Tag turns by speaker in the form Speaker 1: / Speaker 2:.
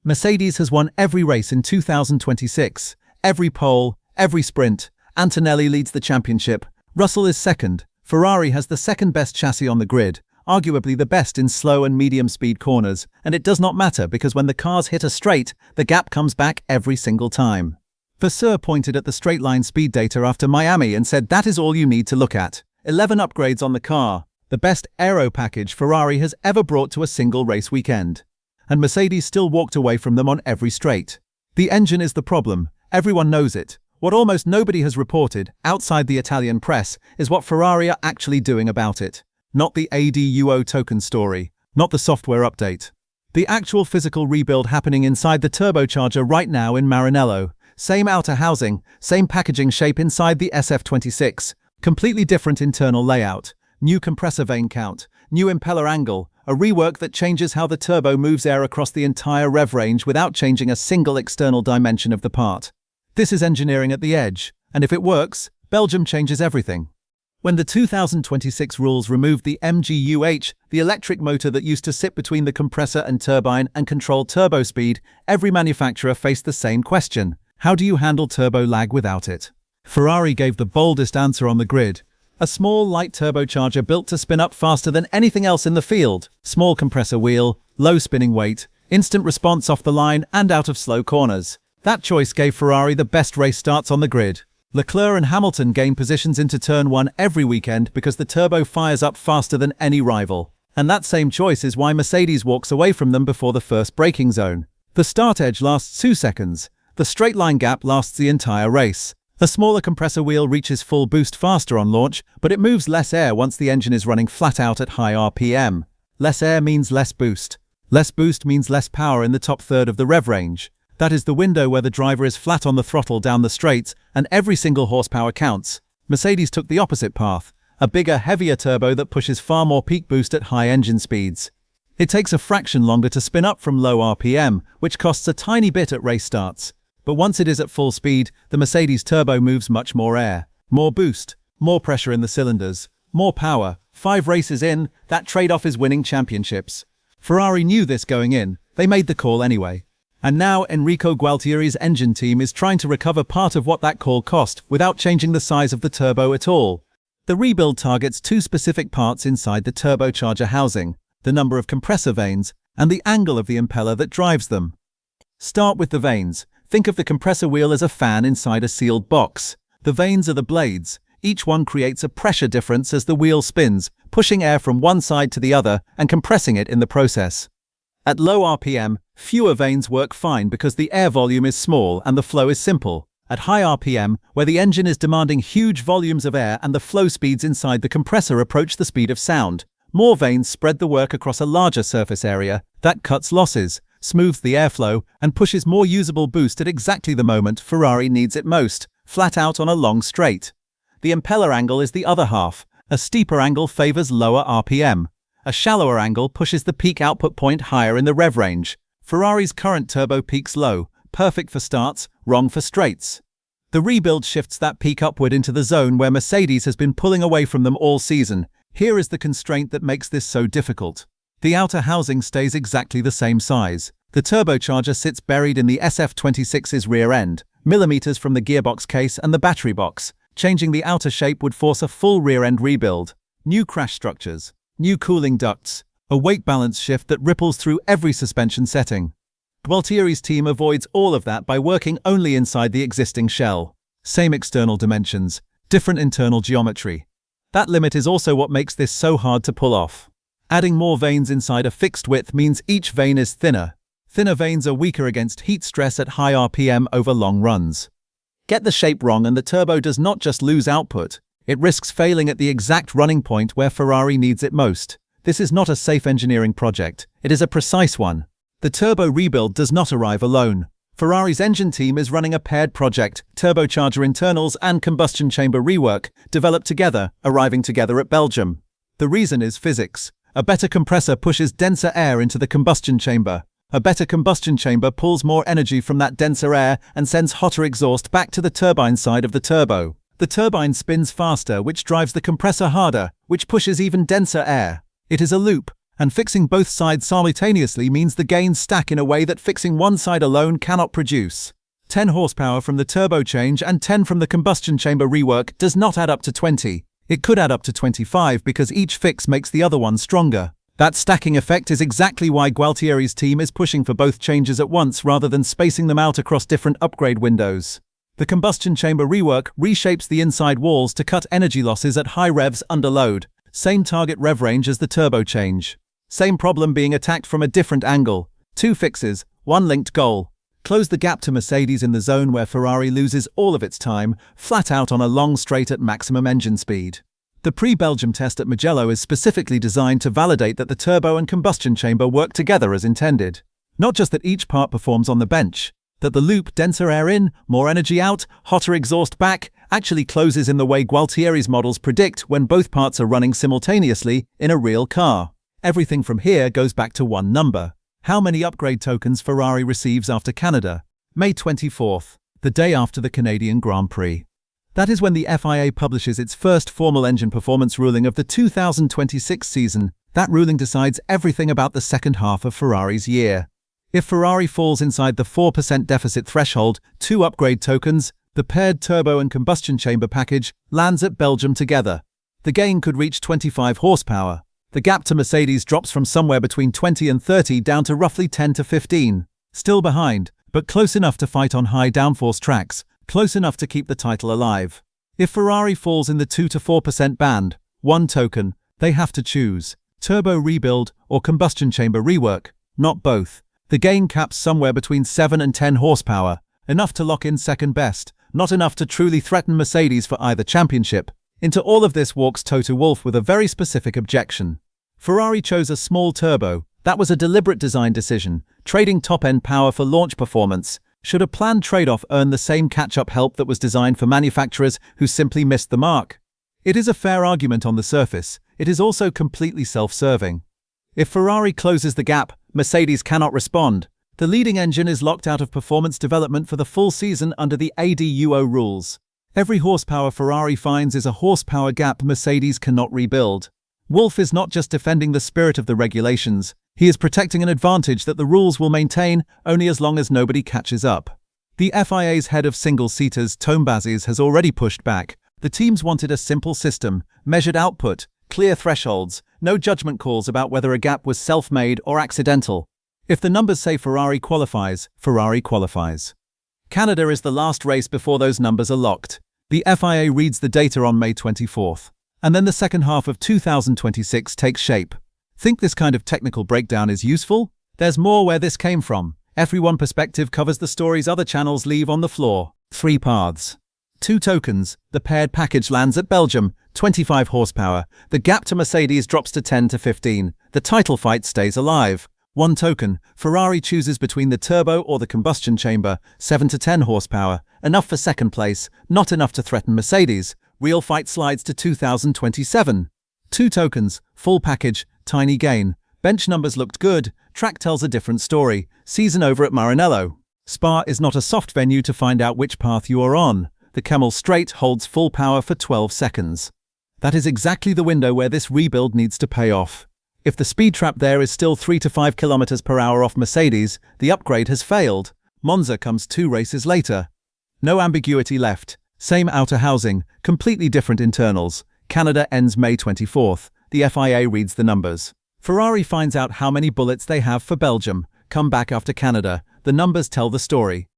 Speaker 1: Mercedes has won every race in 2026. Every pole, every sprint. Antonelli leads the championship. Russell is second. Ferrari has the second best chassis on the grid, arguably the best in slow and medium speed corners, and it does not matter because when the cars hit a straight, the gap comes back every single time. Vasseur pointed at the straight line speed data after Miami and said that is all you need to look at. 11 upgrades on the car, the best aero package Ferrari has ever brought to a single race weekend. And Mercedes still walked away from them on every straight. The engine is the problem, everyone knows it. What almost nobody has reported, outside the Italian press, is what Ferrari are actually doing about it. Not the ADUO token story, not the software update. The actual physical rebuild happening inside the turbocharger right now in Maranello. Same outer housing, same packaging shape inside the SF26. Completely different internal layout. New compressor vane count, new impeller angle, a rework that changes how the turbo moves air across the entire rev range without changing a single external dimension of the part. This is engineering at the edge, and if it works, Belgium changes everything. When the 2026 rules removed the MGUH, the electric motor that used to sit between the compressor and turbine and control turbo speed, every manufacturer faced the same question. How do you handle turbo lag without it? Ferrari gave the boldest answer on the grid. A small, light turbocharger built to spin up faster than anything else in the field. Small compressor wheel, low spinning weight, instant response off the line and out of slow corners. That choice gave Ferrari the best race starts on the grid. Leclerc and Hamilton gain positions into turn 1 every weekend because the turbo fires up faster than any rival. And that same choice is why Mercedes walks away from them before the first braking zone. The start edge lasts 2 seconds. The straight line gap lasts the entire race. A smaller compressor wheel reaches full boost faster on launch, but it moves less air once the engine is running flat out at high RPM. Less air means less boost. Less boost means less power in the top third of the rev range. That is the window where the driver is flat on the throttle down the straights, and every single horsepower counts. Mercedes took the opposite path, a bigger, heavier turbo that pushes far more peak boost at high engine speeds. It takes a fraction longer to spin up from low RPM, which costs a tiny bit at race starts. But once it is at full speed, the Mercedes turbo moves much more air, more boost, more pressure in the cylinders, more power. 5 races in, that trade-off is winning championships. Ferrari knew this going in, they made the call anyway. And now Enrico Gualtieri's engine team is trying to recover part of what that call cost without changing the size of the turbo at all. The rebuild targets 2 specific parts inside the turbocharger housing, the number of compressor vanes, and the angle of the impeller that drives them. Start with the vanes. Think of the compressor wheel as a fan inside a sealed box. The vanes are the blades. Each one creates a pressure difference as the wheel spins, pushing air from one side to the other and compressing it in the process. At low RPM, fewer vanes work fine because the air volume is small and the flow is simple. At high RPM, where the engine is demanding huge volumes of air and the flow speeds inside the compressor approach the speed of sound, more vanes spread the work across a larger surface area. That cuts losses, smooths the airflow, and pushes more usable boost at exactly the moment Ferrari needs it most, flat out on a long straight. The impeller angle is the other half. A steeper angle favors lower RPM. A shallower angle pushes the peak output point higher in the rev range. Ferrari's current turbo peaks low, perfect for starts, wrong for straights. The rebuild shifts that peak upward into the zone where Mercedes has been pulling away from them all season. Here is the constraint that makes this so difficult. The outer housing stays exactly the same size. The turbocharger sits buried in the SF26's rear end, millimeters from the gearbox case and the battery box. Changing the outer shape would force a full rear-end rebuild. New crash structures, new cooling ducts, a weight balance shift that ripples through every suspension setting. Gualtieri's team avoids all of that by working only inside the existing shell. Same external dimensions, different internal geometry. That limit is also what makes this so hard to pull off. Adding more vanes inside a fixed width means each vane is thinner. Thinner vanes are weaker against heat stress at high RPM over long runs. Get the shape wrong and the turbo does not just lose output, it risks failing at the exact running point where Ferrari needs it most. This is not a safe engineering project, it is a precise one. The turbo rebuild does not arrive alone. Ferrari's engine team is running a paired project, turbocharger internals and combustion chamber rework, developed together, arriving together at Belgium. The reason is physics. A better compressor pushes denser air into the combustion chamber. A better combustion chamber pulls more energy from that denser air and sends hotter exhaust back to the turbine side of the turbo. The turbine spins faster, which drives the compressor harder, which pushes even denser air. It is a loop, And fixing both sides simultaneously means the gains stack in a way that fixing one side alone cannot produce. 10 horsepower from the turbo change and 10 from the combustion chamber rework does not add up to 20. It could add up to 25 because each fix makes the other one stronger. That stacking effect is exactly why Gualtieri's team is pushing for both changes at once rather than spacing them out across different upgrade windows. The combustion chamber rework reshapes the inside walls to cut energy losses at high revs under load. Same target rev range as the turbo change. Same problem being attacked from a different angle. 2 fixes, 1 linked goal. Close the gap to Mercedes in the zone where Ferrari loses all of its time, flat out on a long straight at maximum engine speed. The pre-Belgium test at Mugello is specifically designed to validate that the turbo and combustion chamber work together as intended. Not just that each part performs on the bench, that the loop, denser air in, more energy out, hotter exhaust back, actually closes in the way Gualtieri's models predict when both parts are running simultaneously in a real car. Everything from here goes back to one number. How many upgrade tokens Ferrari receives after Canada? May 24th, the day after the Canadian Grand Prix. That is when the FIA publishes its first formal engine performance ruling of the 2026 season. That ruling decides everything about the second half of Ferrari's year. If Ferrari falls inside the 4% deficit threshold, 2 upgrade tokens, the paired turbo and combustion chamber package, lands at Belgium together. The gain could reach 25 horsepower. The gap to Mercedes drops from somewhere between 20 and 30 down to roughly 10 to 15. Still behind, but close enough to fight on high downforce tracks, close enough to keep the title alive. If Ferrari falls in the 2 to 4% band, 1 token, they have to choose turbo rebuild or combustion chamber rework, not both. The gain caps somewhere between 7 and 10 horsepower, enough to lock in second best, not enough to truly threaten Mercedes for either championship. Into all of this walks Toto Wolff with a very specific objection. Ferrari chose a small turbo. That was a deliberate design decision, trading top-end power for launch performance. Should a planned trade-off earn the same catch-up help that was designed for manufacturers who simply missed the mark? It is a fair argument on the surface. It is also completely self-serving. If Ferrari closes the gap, Mercedes cannot respond. The leading engine is locked out of performance development for the full season under the ADUO rules. Every horsepower Ferrari finds is a horsepower gap Mercedes cannot rebuild. Wolff is not just defending the spirit of the regulations, he is protecting an advantage that the rules will maintain only as long as nobody catches up. The FIA's head of single-seaters, Tom Bazis, has already pushed back. The teams wanted a simple system, measured output, clear thresholds, no judgment calls about whether a gap was self-made or accidental. If the numbers say Ferrari qualifies, Ferrari qualifies. Canada is the last race before those numbers are locked. The FIA reads the data on May 24th. And then the second half of 2026 takes shape. Think this kind of technical breakdown is useful? There's more where this came from. Everyone Perspective covers the stories other channels leave on the floor. 3 paths. 2 tokens. The paired package lands at Belgium, 25 horsepower. The gap to Mercedes drops to 10 to 15. The title fight stays alive. 1 token. Ferrari chooses between the turbo or the combustion chamber, 7 to 10 horsepower. Enough for second place, not enough to threaten Mercedes. Real fight slides to 2027. 2 tokens, full package, tiny gain. Bench numbers looked good, track tells a different story. Season over at Maranello. Spa is not a soft venue to find out which path you are on. The Camel Straight holds full power for 12 seconds. That is exactly the window where this rebuild needs to pay off. If the speed trap there is still 3 to 5 km per hour off Mercedes, the upgrade has failed. Monza comes 2 races later. No ambiguity left. Same outer housing, completely different internals. Canada ends May 24th. The FIA reads the numbers. Ferrari finds out how many bullets they have for Belgium. Come back after Canada. The numbers tell the story.